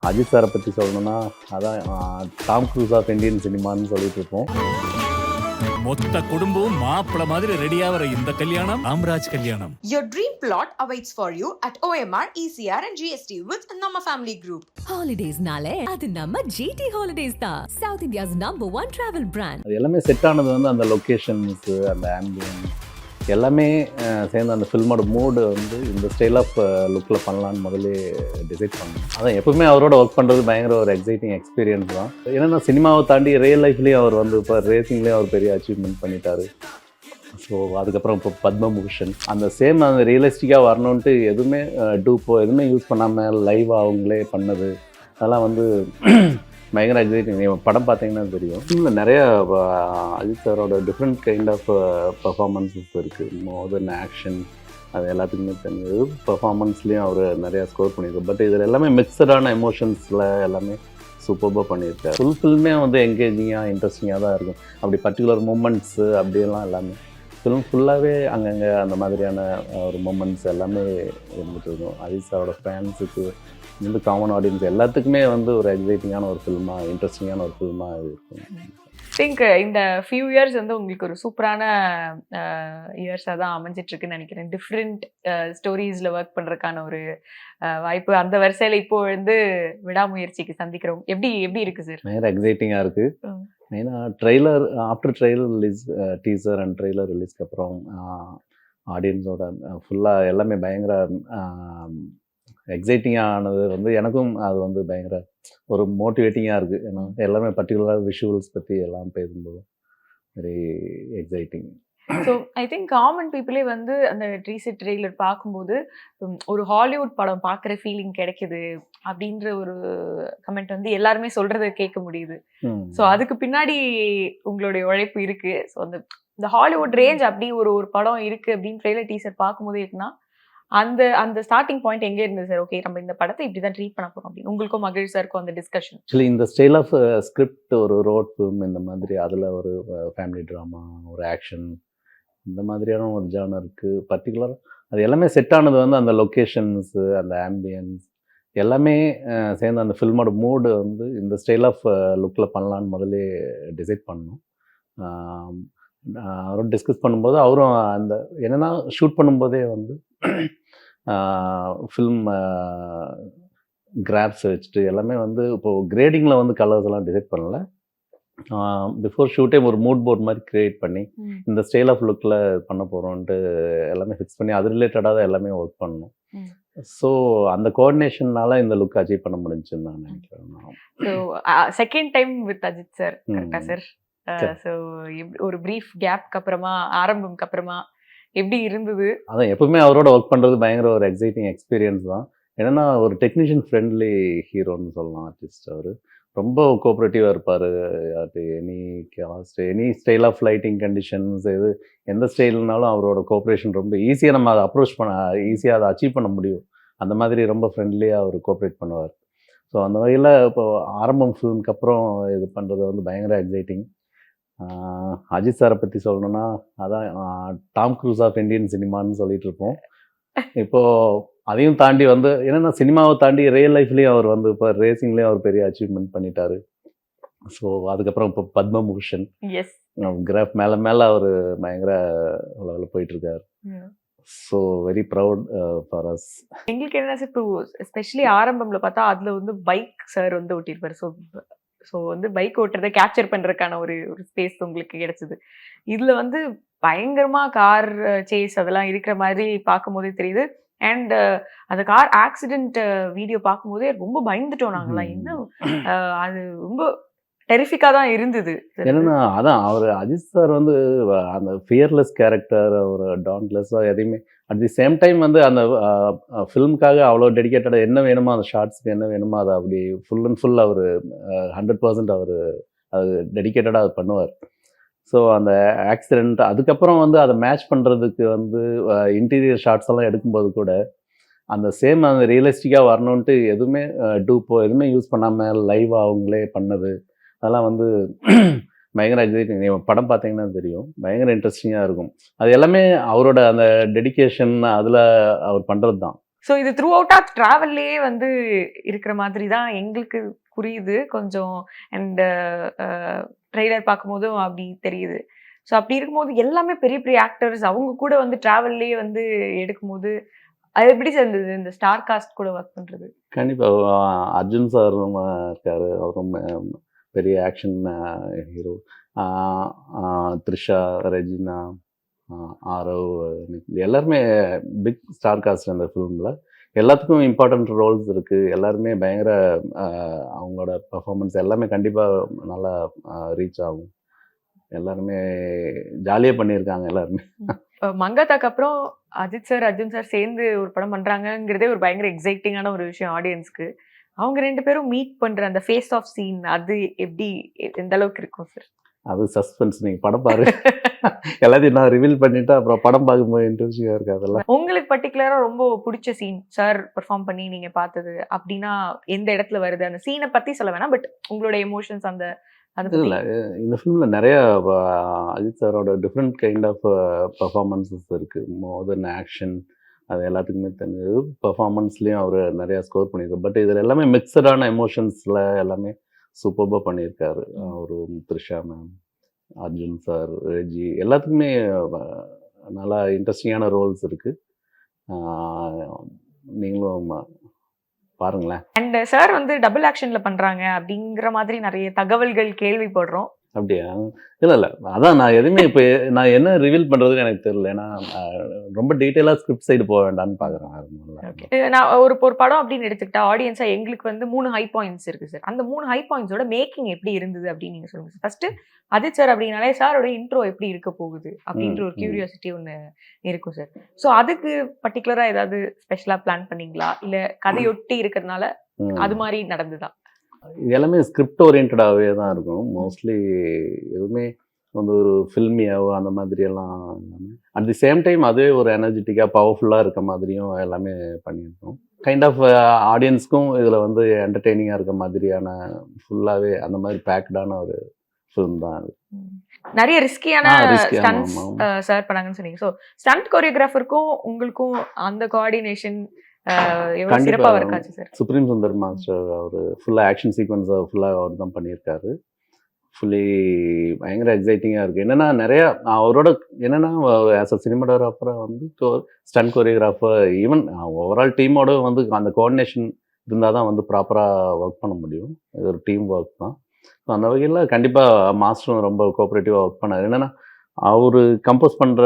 அஜித் சாரை பற்றி சொல்லணும்னா அதான் டாம் க்ரூஸ் ஆஃப் இந்தியன் சினிமான்னு சொல்லிட்டு இருப்போம். மொத்த குடும்பம் மாப்பிள மாதிரி ரெடியாகிற இந்த கல்யாணம் ராம்ராஜ் கல்யாணம். Your dream plot awaits for you at OMR, ECR and GST with Nama Family Group. Holidays nale adu namma GT Holidays da, South India's #1 travel brand. அது எல்லாமே செட் ஆனது வந்து அந்த லொக்கேஷன்ஸு, அந்த ஆம்பியன்ஸ் எல்லாமே சேர்ந்து அந்த ஃபில்மோட மூடு வந்து இந்த ஸ்டைல் ஆஃப் லுக்கில் பண்ணலான்னு முதல்ல டிசைட் பண்ணேன். அதான் எப்பவுமே அவரோட ஒர்க் பண்ணுறது பயங்கர ஒரு எக்ஸைட்டிங் எக்ஸ்பீரியன்ஸ் தான். ஏன்னா சினிமாவை தாண்டி ரியல் லைஃப்லேயும் அவர் வந்து இப்போ ரேசிங்லேயும் அவர் பெரிய அச்சீவ்மெண்ட் பண்ணிட்டாரு. ஸோ அதுக்கப்புறம் இப்போ பத்மபூஷன் அந்த சேம் அந்த ரியலிஸ்டிக்காக வரணுன்ட்டு எதுவுமே டூப்போ எதுவுமே யூஸ் பண்ணாமல் லைவாக அவங்களே பண்ணது அதெல்லாம் வந்து பயங்கர எக்ஸைட்டிங். நீங்கள் படம் பார்த்தீங்கன்னா தெரியும். இல்லை நிறையா அஜித் சாரோட டிஃப்ரெண்ட் கைண்ட் ஆஃப் பர்ஃபார்மன்ஸஸ் இருக்குது. மோர் தென் ஆக்ஷன் அது எல்லாத்துக்குமே தெரிஞ்சது. பர்ஃபார்மன்ஸ்லேயும் அவர் நிறையா ஸ்கோர் பண்ணியிருக்காரு. பட் இதில் எல்லாமே மிக்சடான எமோஷன்ஸில் எல்லாமே சூப்பராக பண்ணியிருக்காரு. ஃபுல் ஃபில்மே வந்து என்கேஜிங்காக இன்ட்ரெஸ்டிங்காக தான் இருக்கும். அப்படி பர்டிகுலர் மூமெண்ட்ஸு அப்படியெல்லாம் எல்லாமே ஃபில்ம் ஃபுல்லாகவே அங்கங்கே அந்த மாதிரியான ஒரு மூமெண்ட்ஸ் எல்லாமே இருந்துகிட்டு இருக்கும். அஜித் சாரோட ஃபேன்ஸுக்கு வந்து காமன் ஆடியன்ஸ் எல்லாத்துக்குமே வந்து ஒரு எக்ஸைட்டிங்கான ஒரு ஃபில்மாக இன்ட்ரெஸ்டிங்கான ஒரு ஃபில்மாக இருக்கும். திங்க் இந்த ஃபியூ இயர்ஸ் வந்து உங்களுக்கு ஒரு சூப்பரான இயர்ஸாக தான் அமைஞ்சிட்ருக்குன்னு நினைக்கிறேன். டிஃப்ரெண்ட் ஸ்டோரிஸில் ஒர்க் பண்ணுறதுக்கான ஒரு வாய்ப்பு அந்த வரிசையில் இப்போ வந்து விடாமுயற்சிக்கு சந்திக்கிறோம். எப்படி எப்படி இருக்குது சார்? பயங்கர எக்ஸைட்டிங்காக இருக்குது. மெயினாக trailer after trailer release, teaser and trailer ரிலீஸ்க்கு அப்புறம் ஆடியன்ஸோட ஃபுல்லாக எல்லாமே பயங்கர எக்ஸைட்டிங்கானது வந்து எனக்கும் அது வந்து பயங்கர ஒரு மோட்டிவேட்டிங்காக இருக்குது. ஏன்னா எல்லாமே பர்டிகுலராக விஷுவல்ஸ் பற்றி எல்லாம் பேசும்போது very exciting. So I think common பீப்புளே வந்து அந்த டீசர் ட்ரெய்லர் பார்க்கும்போது ஒரு ஹாலிவுட் படம் பார்க்குற ஃபீலிங் கிடைக்குது அப்படின்ற ஒரு கமெண்ட் வந்து எல்லாருமே சொல்கிறத கேட்க முடியுது. ஸோ அதுக்கு பின்னாடி உங்களுடைய உழைப்பு இருக்குது. ஸோ இந்த ஹாலிவுட் ரேஞ்ச் அப்படி ஒரு படம் இருக்குது அப்படின்னு ட்ரெய்லர் டீசர் பார்க்கும்போது இருக்குன்னா அந்த அந்த ஸ்டார்டிங் பாயிண்ட் எங்கே இருந்தது சார்? ஓகே, நம்ம இந்த படத்தை இப்படி தான் ட்ரீட் பண்ண போகிறோம் அப்படின்னு உங்களுக்கும் மகிழ் சாருக்கும் அந்த டிஸ்கஷன்? ஆக்சுவலி இந்த ஸ்டைல் ஆஃப் ஸ்கிரிப்ட் ஒரு ரோட் ஃபிலிம் இந்த மாதிரி அதில் ஒரு ஃபேமிலி ட்ராமா, ஒரு ஆக்ஷன் இந்த மாதிரியான ஒரு ஜானருக்கு பர்டிகுலர் அது எல்லாமே செட் ஆனது வந்து அந்த லொக்கேஷன்ஸு, அந்த ஆம்பியன்ஸ் எல்லாமே சேர்ந்து அந்த ஃபில்மோட மூடு வந்து இந்த ஸ்டைல் ஆஃப் லுக்கில் பண்ணலான்னு முதல்ல டிசைட் பண்ணோம். அவரும் டிஸ்கஸ் பண்ணும்போது அவரும் அந்த என்னென்னா ஷூட் பண்ணும்போதே வந்து ஃபில்ம் கிராப்ஸ் வச்சுட்டு எல்லாமே வந்து இப்போது கிரேடிங்கில் வந்து கலர்ஸ் எல்லாம் டிசைட் பண்ணல. பிஃபோர் ஷூட்டே ஒரு மூட் போர்ட் மாதிரி க்ரியேட் பண்ணி இந்த ஸ்டைல் ஆஃப் லுக்கில் பண்ண போகிறோன்ட்டு எல்லாமே ஃபிக்ஸ் பண்ணி அது ரிலேட்டடாக தான் எல்லாமே ஒர்க் பண்ணணும். ஸோ அந்த கோஆர்டினேஷன்னால இந்த லுக் அச்சீவ் பண்ண முடிஞ்சுன்னு நான் நினைக்கிறேன். So second time with Ajith sir கரெக்டா சார்? ஸோ ஒரு ப்ரீஃப் கேப்க்கு அப்புறமா ஆரம்பம்க்கு அப்புறமா எப்படி இருந்தது? அதான் எப்பவுமே அவரோட ஒர்க் பண்ணுறது பயங்கர ஒரு எக்ஸைட்டிங் எக்ஸ்பீரியன்ஸ் தான். என்னென்னா ஒரு டெக்னீஷியன் ஃப்ரெண்ட்லி ஹீரோன்னு சொல்லலாம். ஆர்டிஸ்ட் அவர் ரொம்ப கோஆப்ரேட்டிவாக இருப்பார். அது any cast, any style of lighting conditions, எது எந்த ஸ்டைல்னாலும் அவரோட கோஆப்ரேஷன் ரொம்ப ஈஸியாக நம்ம அதை அப்ரோச் பண்ண ஈஸியாக அதை அச்சீவ் பண்ண முடியும். அந்த மாதிரி ரொம்ப ஃப்ரெண்ட்லியாக அவர் கோஆப்ரேட் பண்ணுவார். ஸோ அந்த வகையில் இப்போ ஆரம்பம் ஃபிலிம்க்கு அப்புறம் இது பண்ணுறது வந்து பயங்கர எக்ஸைட்டிங். அஜித் சாரை பற்றி சொல்லணும்னா அதான் டாம் க்ரூஸ் ஆஃப் இந்தியன் சினிமான்னு சொல்லிட்டு இருப்போம். இப்போது அதையும் தாண்டி வந்து என்னென்னா சினிமாவை தாண்டி ரியல் லைஃப்லேயும் அவர் வந்து இப்போ ரேசிங்லேயும் அவர் பெரிய அச்சீவ்மெண்ட் பண்ணிட்டாரு. ஸோ அதுக்கப்புறம் இப்போ பத்மபூஷன் கிராஃப் மேலே அவர் பயங்கர லெவலில் போயிட்டுருக்காரு. So very proud for us. எங்களுக்கு என்ன சார், இப்போ எஸ்பெஷலி ஆரம்பம்ல பார்த்தா அதில் வந்து பைக் சார் வந்து ஓட்டியிருப்பார். ஸோ வந்து பைக் ஓட்டுறதை கேப்சர் பண்ணுறதுக்கான ஒரு ஸ்பேஸ் உங்களுக்கு கிடைச்சிது. இதில் வந்து பயங்கரமாக கார் சேஸ் அதெல்லாம் இருக்கிற மாதிரி பார்க்கும் போதே தெரியுது. அண்ட் அந்த கார் ஆக்சிடென்ட் வீடியோ பார்க்கும்போதே ரொம்ப பயந்துட்டோம் நாங்களாம். இன்னும் அது ரொம்ப டெரிஃபிக்காக தான் இருந்தது. என்னன்னா அதான் அவர் அஜித் சார் வந்து அந்த ஃபியர்லெஸ் கேரக்டர், ஒரு டான்ட்லெஸ்ஸாக எதையுமே அட் தி சேம் டைம் வந்து அந்த ஃபிலிமுக்காக அவ்வளோ டெடிக்கேட்டடாக என்ன வேணுமோ அந்த ஷார்ட்ஸுக்கு என்ன வேணுமோ அதை அப்படி ஃபுல் அண்ட் ஃபுல் அவர் 100% அவர் அது டெடிக்கேட்டடாக அது பண்ணுவார். ஸோ அந்த ஆக்சிடெண்ட் அதுக்கப்புறம் வந்து அதை மேட்ச் பண்ணுறதுக்கு வந்து இன்டீரியர் ஷார்ட்ஸ் எல்லாம் எடுக்கும்போது கூட அந்த சேம் அந்த ரியலிஸ்டிக்காக வரணுன்ட்டு எதுவுமே டூப்போ எதுவுமே யூஸ் பண்ணாமல் லைவாக அவங்களே பண்ணது அதெல்லாம் வந்து பயங்கர எக்ஸைட்டிங். நீங்கள் படம் பார்த்தீங்கன்னா தெரியும், பயங்கர இன்ட்ரெஸ்டிங்காக இருக்கும். அது எல்லாமே அவரோட அந்த டெடிக்கேஷன் அதில் அவர் பண்ணுறது தான். ஸோ இது த்ரூ அவுட்டா டிராவல்லையே வந்து இருக்கிற மாதிரி தான் எங்களுக்கு புரியுது கொஞ்சம். அண்ட் ட்ரெய்லர் பார்க்கும்போதும் அப்படி தெரியுது. ஸோ அப்படி இருக்கும்போது எல்லாமே பெரிய பெரிய ஆக்டர்ஸ் அவங்க கூட வந்து டிராவல்லையே வந்து எடுக்கும்போது அது எப்படி சார் இருந்தது இந்த ஸ்டார் காஸ்ட் கூட ஒர்க் பண்றது? கண்டிப்பாக அர்ஜுன் சார் இருக்காரு, அவரும் பெரிய action hero. Trisha, Regina, Aarav, எல்லாருமே பிக் ஸ்டார் காஸ்ட் அந்த ஃபிலிமில். எல்லாத்துக்கும் இம்பார்ட்டண்ட் ரோல்ஸ் இருக்குது. எல்லாருமே பயங்கர அவங்களோட பர்ஃபார்மன்ஸ் எல்லாமே கண்டிப்பாக நல்லா ரீச் ஆகும். எல்லாருமே ஜாலியாக பண்ணியிருக்காங்க எல்லாருமே. மங்காத்தாக்கு அப்புறம் அஜித் சார் அர்ஜுன் சார் சேர்ந்து ஒரு படம் பண்றாங்கங்கிறதே ஒரு பயங்கர எக்ஸைட்டிங்கான ஒரு விஷயம் ஆடியன்ஸ்க்கு. அவங்க 2 பேரும் மீட் பண்ற அந்த ஃபேஸ் ஆஃப் சீன் அது எப்படி எந்த அளவுக்கு இருக்கும் சார்? அது சஸ்பென்ஸ், நீங்கள் படம் பாரு. எல்லாத்தையும் நான் ரிவீல் பண்ணிவிட்டு அப்புறம் படம் பார்க்கும்போது இன்ட்ரெஸ்டிங்காக இருக்குது அதெல்லாம். உங்களுக்கு பர்டிகுலரா ரொம்ப பிடிச்ச சீன் சார் பெர்ஃபார்ம் பண்ணி நீங்க பார்த்தது அப்படின்னா எந்த இடத்துல வருது? அந்த சீனை பத்தி சொல்ல வேணாம், பட் உங்களோட எமோஷன்ஸ் அந்த இல்லை, இந்த ஃபிலிமில் நிறைய அஜித் சாரோட டிஃப்ரெண்ட் கைண்ட் ஆஃப் பர்ஃபார்மன்ஸஸ் இருக்குது. மோர் தென் ஆக்ஷன், அது எல்லாத்துக்குமே தெரிஞ்சது. பர்ஃபார்மன்ஸ்லேயும் அவர் நிறையா ஸ்கோர் பண்ணியிருக்காரு. பட் இதில் எல்லாமே மிக்சடான எமோஷன்ஸில் எல்லாமே சூப்பர்பாக பண்ணியிருக்காரு. ஒரு த்ரிஷா மேம், அர்ஜுன் சார், ரெஜி, எல்லாத்துக்குமே நல்லா இன்ட்ரெஸ்டிங்கான ரோல்ஸ் இருக்குது. நீங்களும் பாருங்களேன். அண்ட் சார் வந்து டபுள் ஆக்ஷன்ல பண்றாங்க அப்படிங்கிற மாதிரி நிறைய தகவல்கள் கேள்விப்படுறோம். அப்படியா? இல்லை, அதான் நான் எதுவுமே இப்போ நான் என்ன ரிவீல் பண்ணுறதுன்னு எனக்கு தெரியல. ஏன்னா ரொம்ப டீட்டெயிலாக ஸ்கிரிப்ட் சைடு போக வேண்டாம்னு பார்க்குறேன். நான் ஒரு படம் அப்படின்னு எடுத்துக்கிட்டா ஆடியன்ஸா எங்களுக்கு வந்து 3 ஹை பாயிண்ட்ஸ் இருக்கு சார். அந்த 3 ஹை பாயிண்ட்ஸோட மேக்கிங் எப்படி இருந்தது அப்படின்னு நீங்க சொல்லுங்க சார். ஃபர்ஸ்ட் அஜித் சார் அப்படின்னாலே சாரோட இன்ட்ரோ எப்படி இருக்க போகுது அப்படின்ற ஒரு கியூரியாசிட்டி ஒன்று இருக்கும் சார். ஸோ அதுக்கு பர்டிகுலரா ஏதாவது ஸ்பெஷலா பிளான் பண்ணீங்களா, இல்ல கதையொட்டி இருக்கிறதுனால அது மாதிரி நடந்துதான்? இது எல்லாமே ஸ்கிரிப்ட் ஓரியன்டாகவே தான் இருக்கும் மோஸ்ட்லி. எதுவுமே வந்து ஒரு ஃபில்மியாவோ அந்த மாதிரியெல்லாம் எல்லாமே அட் தி சேம் டைம் அதுவே ஒரு எனர்ஜெட்டிக்காக பவர்ஃபுல்லாக இருக்க மாதிரியும் எல்லாமே பண்ணியிருக்கோம். கைண்ட் ஆஃப் ஆடியன்ஸ்க்கும் இதில் வந்து என்டர்டெய்னிங்காக இருக்க மாதிரியான ஃபுல்லாகவே அந்த மாதிரி பேக்டான ஒரு ஃபிலிம் தான் அது. நிறைய ரிஸ்கியான ஸ்டண்ட்ஸ் சார் பண்ணாங்கன்னு சொன்னீங்க. ஸோ ஸ்டண்ட் கோரியோகிராஃபருக்கும் உங்களுக்கும் அந்த கோஆர்டினேஷன் எவ்வளவு சிறப்பா இருக்காச்சு சார்? சுப்ரீம் சுந்தர் மாஸ்டர் அவர் ஃபுல்லாக ஆக்ஷன் சீக்வன்ஸை ஃபுல்லாக அவர் தான் பண்ணியிருக்காரு. ஃபுல்லி பயங்கர எக்ஸைட்டிங்காக இருக்குது. என்னென்னா நிறையா அவரோட என்னென்னா ஆஸ் அ சினிமாட்டோகிராஃபராக வந்து ஸ்டண்ட் கோரியோகிராஃபர் ஈவன் ஓவரால் டீமோட வந்து அந்த கோஆர்டினேஷன் இருந்தால் தான் வந்து ப்ராப்பராக ஒர்க் பண்ண முடியும். இது ஒரு டீம் ஒர்க் தான். ஸோ அந்த வகையில் கண்டிப்பாக மாஸ்டரும் ரொம்ப கோஆப்ரேட்டிவாக ஒர்க் பண்ணார். என்னென்னா அவர் கம்போஸ் பண்ணுற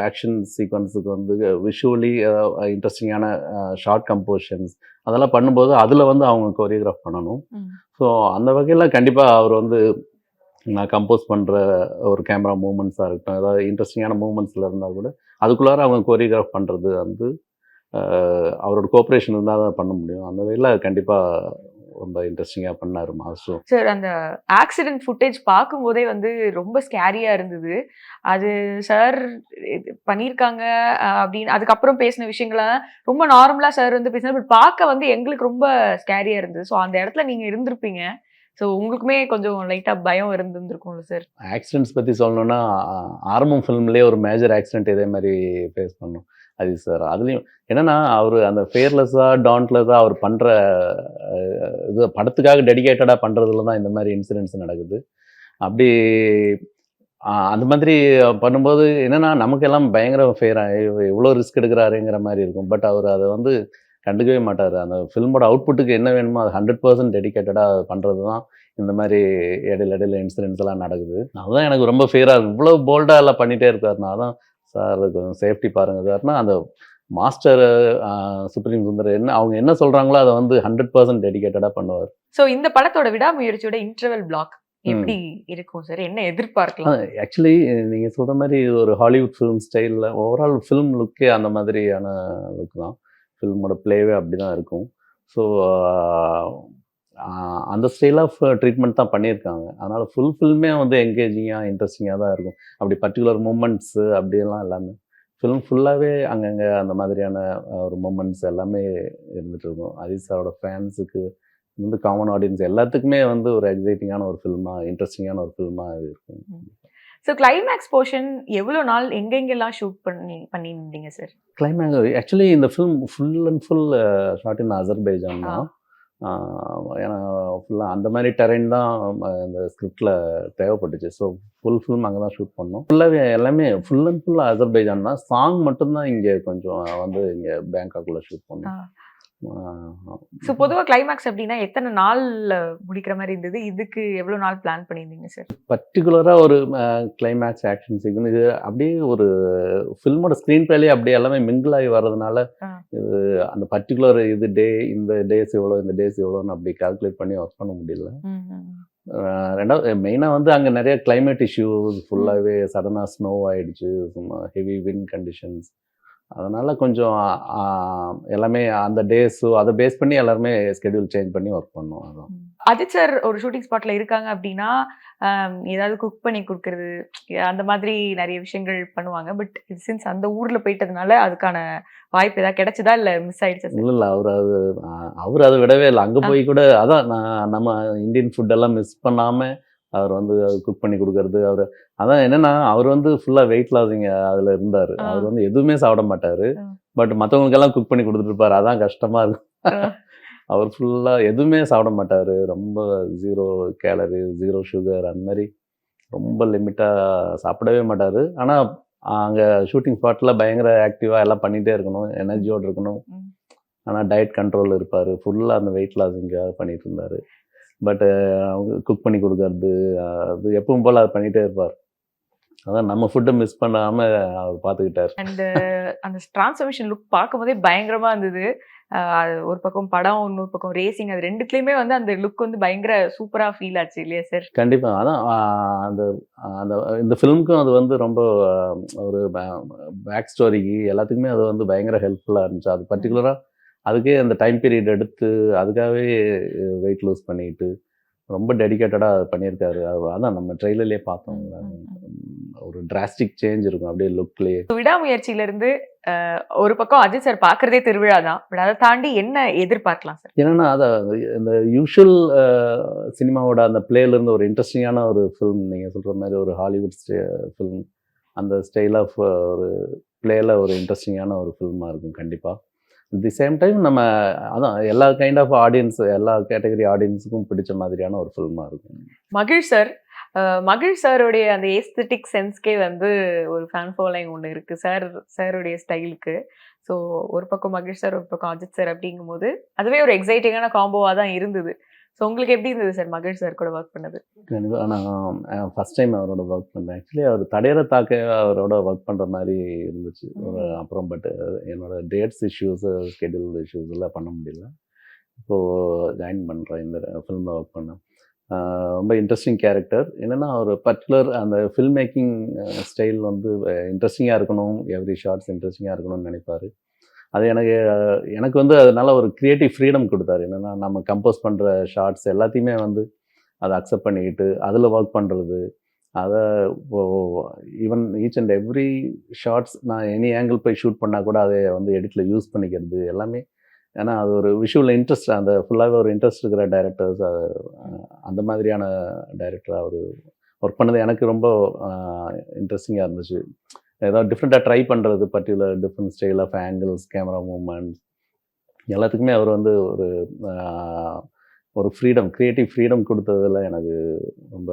ஆக்ஷன் சீக்வன்ஸுக்கு வந்து விஷுவலி இன்ட்ரெஸ்டிங்கான ஷார்ட் கம்போஷன்ஸ் அதெல்லாம் பண்ணும்போது அதில் வந்து அவங்க கோரியோகிராஃப் பண்ணணும். ஸோ அந்த வகையில் கண்டிப்பாக அவர் வந்து நான் கம்போஸ் பண்ணுற ஒரு கேமரா மூமெண்ட்ஸாக இருக்கட்டும், ஏதாவது இன்ட்ரெஸ்டிங்கான மூமெண்ட்ஸில் இருந்தால் கூட அதுக்குள்ளார அவங்க கோரியோகிராஃப் பண்ணுறது வந்து அவரோட கோஆப்ரேஷன் இருந்தால் தான் பண்ண முடியும். அந்த வகையில் கண்டிப்பாக ரொம்ப இன்ட்ரெஸ்டிங்காக பண்ணார் மாஸ்டர். சார் அந்த ஆக்சிடென்ட் ஃபுட்டேஜ் பார்க்கும்போதே வந்து ரொம்ப ஸ்கேரியாக இருந்தது. அது சார் பண்ணியிருக்காங்க அப்படின்னு அதுக்கப்புறம் பேசின விஷயங்கள ரொம்ப நார்மலாக சார் வந்து பேசினார். பட் பார்க்க வந்து எங்களுக்கு ரொம்ப ஸ்கேரியாக இருந்தது. ஸோ அந்த இடத்துல நீங்கள் இருந்திருப்பீங்க. ஸோ உங்களுக்குமே கொஞ்சம் லைட்டாக பயம் இருந்திருக்கும்ல சார்? ஆக்சிடென்ட்ஸ் பற்றி சொல்லணுன்னா ஆரம்பம் ஃபிலிம்லேயே ஒரு மேஜர் ஆக்சிடென்ட் இதே மாதிரி ஃபேஸ் பண்ணோம் அஜித் சார். அதுலேயும் என்னென்னா அவர் அந்த ஃபேர்லெஸ்ஸாக டான்ட்லெஸ்ஸாக அவர் பண்ணுற இது படத்துக்காக டெடிகேட்டடாக பண்ணுறதுல தான் இந்த மாதிரி இன்சிடென்ட்ஸ் நடக்குது. அப்படி அந்த மாதிரி பண்ணும்போது என்னென்னா நமக்கெல்லாம் பயங்கர எவ்வளோ ரிஸ்க் எடுக்கிறாருங்கிற மாதிரி இருக்கும். பட் அவர் அதை வந்து கண்டுக்கவே மாட்டார். அந்த ஃபில்மோட அவுட்புட்டுக்கு என்ன வேணுமோ அது 100% டெடிகேட்டடாக பண்ணுறது தான் இந்த மாதிரி இடையில இன்சிடென்ட்ஸ் எல்லாம் நடக்குது. அதுதான் எனக்கு ரொம்ப ஃபேராக இருக்கும். இவ்வளோ போல்டாக எல்லாம் பண்ணிகிட்டே இருக்காருனா தான் சார் கொஞ்சம் சேஃப்டி பாருங்கள் சார்னா அந்த மாஸ்டர் சுப்ரீம் சுந்தர் அவங்க என்ன சொல்கிறாங்களோ அதை வந்து 100% டெடிகேட்டடாக பண்ணுவார். ஸோ இந்த படத்தோட விடாமுயற்சியோட இன்டர்வல் பிளாக் எப்படி இருக்கும் சார்? என்ன எதிர்பார்க்கலாம்? ஆக்சுவலி நீங்கள் சொல்கிற மாதிரி ஒரு ஹாலிவுட் ஃபிலிம் ஸ்டைலில் ஓவரால் ஃபிலிம் லுக்கே அந்த மாதிரியான லுக் தான். ஃபில்மோட பிளேவே அப்படி தான் இருக்கும். ஸோ அந்த ஸ்டைல் ஆஃப் ட்ரீட்மெண்ட் தான் பண்ணியிருக்காங்க. அதனால் ஃபுல் ஃபில்மே வந்து என்கேஜிங்காக இன்ட்ரெஸ்டிங்காக தான் இருக்கும். அப்படி பர்டிகுலர் மூமெண்ட்ஸு அப்படியெல்லாம் எல்லாமே ஃபிலிம் ஃபுல்லாகவே அங்கங்கே அந்த மாதிரியான ஒரு மூமெண்ட்ஸ் எல்லாமே இருந்துகிட்டு இருக்கும். அஜித் சாரோட ஃபேன்ஸுக்கு வந்து காமன் ஆடியன்ஸ் எல்லாத்துக்குமே வந்து ஒரு எக்ஸைட்டிங்கான ஒரு ஃபில்மாக இன்ட்ரெஸ்டிங்கான ஒரு ஃபில்மாக இருக்கும். ஸோ கிளைமேக்ஸ் போர்ஷன் எவ்வளோ நாள் எங்கெங்கெல்லாம் ஷூட் பண்ணியிருந்தீங்க சார்? கிளைமேக்ஸ் ஆக்சுவலி இந்த film full and full shot in Azerbaijan தான். ஏன்னா ஃபுல்லாக அந்த மாதிரி டெரைன் தான் இந்த ஸ்கிரிப்டில் தேவைப்பட்டுச்சு. ஸோ ஃபுல் ஃபிலிம் அங்கே தான் ஷூட் பண்ணோம். ஃபுல்லாகவே எல்லாமே ஃபுல் அண்ட் ஃபுல் அசர்பைஜான் தான். சாங் மட்டும்தான் இங்கே கொஞ்சம் வந்து இங்கே பேங்காக்குள்ளே ஷூட் பண்ணோம். ஸோ பொதுவாக கிளைமேக்ஸ் அப்படின்னா எத்தனை நாளில் முடிக்கிற மாதிரி இருந்தது? இதுக்கு எவ்வளோ நாள் பிளான் பண்ணியிருந்தீங்க சார்? பர்டிகுலராக ஒரு கிளைமேக்ஸ் ஆக்ஷன் சீக்வன்ஸ் இது அப்படியே ஒரு ஃபில்மோட ஸ்க்ரீன் பிளேலேயே அப்படியே எல்லாமே மிங்கிள் ஆகி வர்றதுனால இது அந்த பர்டிகுலர் இது டே இந்த டேஸ் எவ்வளோ இந்த டேஸ் எவ்வளோன்னு அப்படி கால்குலேட் பண்ணி ஒர்க் பண்ண முடியல. ரெண்டாவது மெயினாக வந்து அங்கே நிறைய கிளைமேட் இஷ்யூஸ், ஃபுல்லாகவே சடனாக ஸ்னோ ஆகிடுச்சு, ஹெவி விண்ட் கண்டிஷன்ஸ். அதனால் கொஞ்சம் எல்லாமே அந்த டேஸோ அதை பேஸ் பண்ணி எல்லாருமே ஸ்கெடியூல் சேஞ்ச் பண்ணி ஒர்க் பண்ணோம். அதான் அஜித் சார் ஒரு ஷூட்டிங் ஸ்பாட்டில் இருக்காங்க அப்படின்னா ஏதாவது குக் பண்ணி கொடுக்கறது அந்த மாதிரி நிறைய விஷயங்கள் பண்ணுவாங்க. பட் சின்ஸ் அந்த ஊரில் போயிட்டதுனால அதுக்கான வாய்ப்பு ஏதாவது கிடைச்சதா இல்லை மிஸ் ஆயிடுச்சு? இல்லை அவர் அதை விடவே இல்லை. அங்கே போய் கூட அதான் நம்ம இந்தியன் ஃபுட்டெல்லாம் மிஸ் பண்ணாமல் அவர் வந்து குக் பண்ணி கொடுக்கறது. அதான் என்னன்னா அவர் வந்து ஃபுல்லாக வெயிட் லாஸிங்க அதில் இருந்தார். அவர் வந்து எதுவுமே சாப்பிட மாட்டார். பட் மற்றவங்களுக்கெல்லாம் குக் பண்ணி கொடுத்துருப்பாரு. அதான் கஷ்டமாக இருக்கும். அவர் ஃபுல்லாக எதுவுமே சாப்பிட மாட்டார். ரொம்ப 0 கேலரி 0 சுகர் அந்த மாதிரி ரொம்ப லிமிட்டாக சாப்பிடவே மாட்டார். ஆனால் அங்கே ஷூட்டிங் ஸ்பாட்டில் பயங்கர ஆக்டிவாக எல்லாம் பண்ணிகிட்டே இருக்கணும், எனர்ஜியோடு இருக்கணும். ஆனால் டயட் கண்ட்ரோல் இருப்பார். ஃபுல்லாக அந்த வெயிட் லாஸிங்காக பண்ணிட்டு இருந்தார். பட் அவங்க குக் பண்ணி கொடுக்கறது அது எப்பவும் போல் அதை பண்ணிகிட்டே இருப்பார். அதான் நம்ம ஃபுட்டை மிஸ் பண்ணாமல் அவர் பார்த்துக்கிட்டார். அண்ட் அந்த டிரான்ஸ்ஃபர்மேஷன் லுக் பார்க்கும்போதே பயங்கரமாக இருந்தது. ஒரு பக்கம் படம், இன்னொரு பக்கம் ரேசிங், அது ரெண்டுத்துலேயுமே வந்து அந்த லுக் வந்து பயங்கர சூப்பராக ஃபீல் ஆச்சு இல்லையா சார்? கண்டிப்பாக. அதான் அந்த அந்த இந்த ஃபிலிமுக்கும் அது வந்து ரொம்ப ஒரு பேக் ஸ்டோரிக்கு எல்லாத்துக்குமே அது வந்து பயங்கர ஹெல்ப்ஃபுல்லாக இருந்துச்சு. அது பர்டிகுலராக அதுக்கே அந்த டைம் பீரியட் எடுத்து அதுக்காகவே வெயிட் லூஸ் பண்ணிட்டு ரொம்ப டெடிக்கேட்டடாக பண்ணியிருக்காரு. அதான் நம்ம ட்ரெய்லர்லேயே பார்த்தோம். ஒரு டிராஸ்டிக் சேஞ்ச் இருக்கும் அப்படியே லுக்லேயே. விடாமுயற்சியிலேருந்து ஒரு பக்கம் அஜித் சார் பார்க்குறதே திருவிழா தான். பட் அதை தாண்டி என்ன எதிர்பார்க்கலாம் சார்? என்னென்னா அதை இந்த யூஷுவல் சினிமாவோட அந்த பிளேலேருந்து ஒரு இன்ட்ரெஸ்டிங்கான ஒரு ஃபிலிம், நீங்கள் சொல்கிற மாதிரி ஒரு ஹாலிவுட் ஃபிலிம், அந்த ஸ்டைல் ஆஃப் ஒரு பிளேயில் ஒரு இன்ட்ரெஸ்டிங்கான ஒரு ஃபில்மாக இருக்கும் கண்டிப்பாக. அட் தி சேம் டைம் நம்ம அதான் எல்லா கைண்ட் ஆஃப் ஆடியன்ஸ், எல்லா கேட்டகரி ஆடியன்ஸுக்கும் பிடிச்ச மாதிரியான ஒரு ஃபில்மாக இருக்கும். மகிழ் சாருடைய அந்த ஏஸ்தட்டிக் சென்ஸ்க்கே வந்து ஒரு ஃபேன் ஃபாலோயிங் ஒன்று இருக்குது சாருடைய ஸ்டைலுக்கு. ஸோ ஒரு பக்கம் மகிழ் சார், ஒரு பக்கம் அஜித் சார் அப்படிங்கும்போது அதுவே ஒரு எக்ஸைட்டிங்கான காம்போவாக தான் இருந்தது. ஸோ உங்களுக்கு எப்படி இருந்தது சார் மகிழ் சார் கூட ஒர்க் பண்ணது? கண்டிப்பாக. நான் ஃபஸ்ட் டைம் அவரோட ஒர்க் பண்ணுறேன். ஆக்சுவலி அவர் தடையற தாக்க அவரோட ஒர்க் பண்ணுற மாதிரி இருந்துச்சு. அப்புறம் பட் என்னோடய டேட்ஸ் இஷ்யூஸு, ஸ்கெடியூல் இஷ்யூஸ் எல்லாம் பண்ண முடியல. இப்போது ஜாயின் பண்ணுறேன் இந்த ஃபிலிமில் ஒர்க் பண்ணேன். ரொம்ப இன்ட்ரெஸ்டிங் கேரக்டர். என்னென்னா ஒரு பர்டிகுலர் அந்த ஃபில்ம் மேக்கிங் ஸ்டைல் வந்து இன்ட்ரெஸ்டிங்காக இருக்கணும், எவ்ரி ஷார்ட்ஸ் இன்ட்ரெஸ்டிங்காக இருக்கணும்னு நினைப்பார். அது எனக்கு வந்து அதனால ஒரு க்ரியேட்டிவ் ஃப்ரீடம் கொடுத்தாரு. என்னென்னா நம்ம கம்போஸ் பண்ணுற ஷார்ட்ஸ் எல்லாத்தையுமே வந்து அதை அக்செப்ட் பண்ணிக்கிட்டு அதில் ஒர்க் பண்ணுறது, அதை even each and every shots நான் எனி ஆங்கிள் போய் ஷூட் பண்ணால் கூட அதை வந்து எடிட்டில் யூஸ் பண்ணிக்கிறது எல்லாமே. ஏன்னா அது ஒரு விஷுவல் இன்ட்ரெஸ்ட், அந்த ஃபுல்லாகவே ஒரு இன்ட்ரெஸ்ட் இருக்கிற டைரக்டர்ஸ், அந்த மாதிரியான டைரக்டராக அவர் ஒர்க் பண்ணது எனக்கு ரொம்ப இன்ட்ரெஸ்டிங்காக இருந்துச்சு. ஏதாவது டிஃப்ரெண்ட்டாக ட்ரை பண்ணுறது, particular different style of angles, camera movements எல்லாத்துக்குமே அவர் வந்து ஒரு ஃப்ரீடம், க்ரியேட்டிவ் ஃப்ரீடம் கொடுத்ததில் எனக்கு ரொம்ப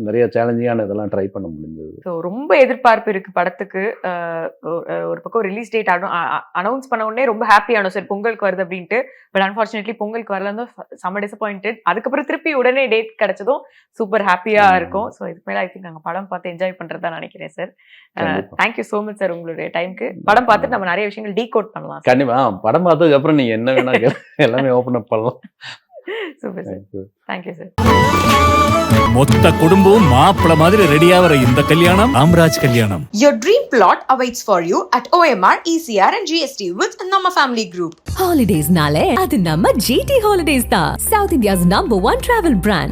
நிறைய சேலஞ்சிங்கான இதெல்லாம் ட்ரை பண்ண முடிஞ்சது. ஸோ ரொம்ப எதிர்பார்ப்பு இருக்குது படத்துக்கு. ஒரு பக்கம் ரிலீஸ் டேட் அனௌன்ஸ் பண்ண உடனே ரொம்ப ஹாப்பியானோம் சார் பொங்கலுக்கு வருது அப்படின்ட்டு. பட் அன்ஃபார்ச்சுனேட்லி பொங்கலுக்கு வரலாம் செம்ம டிசப்பாயிண்டட். அதுக்கப்புறம் திருப்பி உடனே டேட் கிடைச்சதும் சூப்பர் ஹாப்பியாக இருக்கும். ஸோ இதுக்கு மேலே ஐ திங்க் நாங்கள் படம் பார்த்து என்ஜாய் பண்ணுறது தான் நினைக்கிறேன் sir. Thank you so much sir உங்களுடைய டைமுக்கு. படம் பார்த்துட்டு நம்ம நிறைய விஷயங்கள் டீகோட் பண்ணலாம். கண்டிப்பாக படம் பார்த்ததுக்கப்புறம் நீங்கள் என்ன வேணால் எல்லாமே ஓப்பன் அப் பண்ணலாம். Super sir. Thank you sir. மொத்த குடும்பம் மாப்பிள மாதிரி ரெடியாகிற இந்த கல்யாணம் ராம்ராஜ் கல்யாணம். Your dream plot awaits for you at OMR, ECR and GST with Nama Family Group. Holidays nale adu namma GT Holidays da, South India's #1 travel brand.